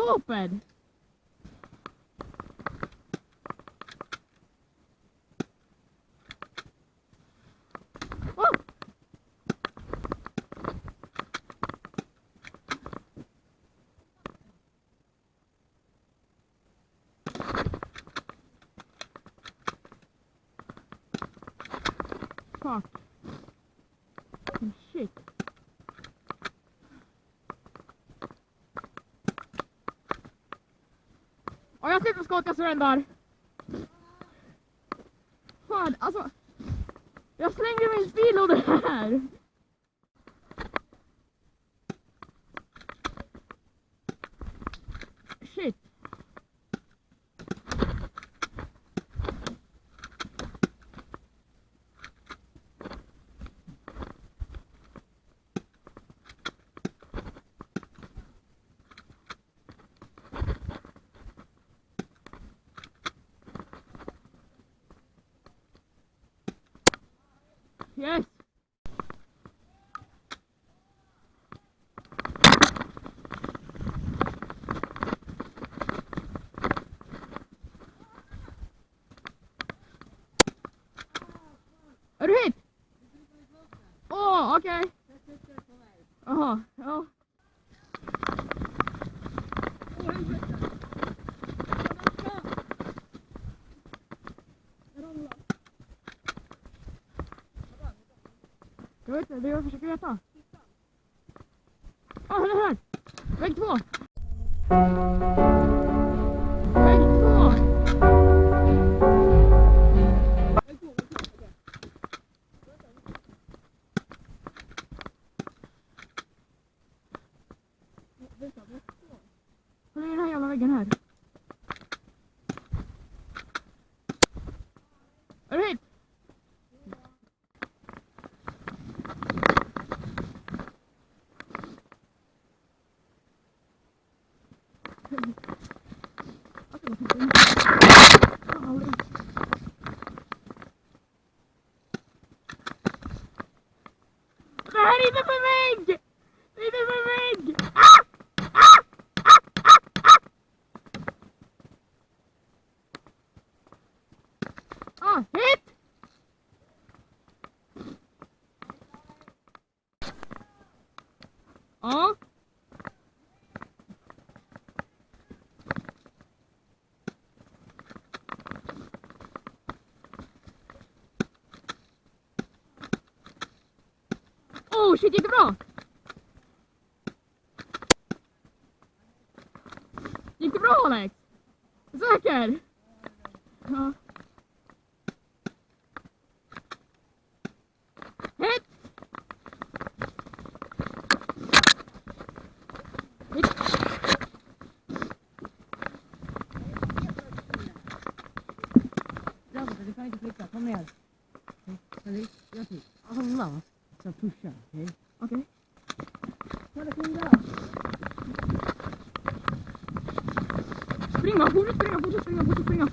vapen? Oh! Fuck. Oh, shit. Och jag sitter skott, jag surrendar. Fan, alltså. Jag slängde min spillåda här. Shit. Yes. Är du hit? Åh, okej. Jaha, ja. Jag vet inte, det jag försöker veta. Ah, här! Vägg 2! Vägg 2! Hur är den här jävla väggen här? Är du hit? Det här är inte för mig! Det är inte för mig! Hit! Ja. Oh shit, gick det bra? Gick det bra, Alex? Säker? Ja. Hit! Hit! Du kan inte flytta, kom ner. Jag tycker, alla ska pusha, okej? Okej. Kolla kring Springa, fortsätt springa.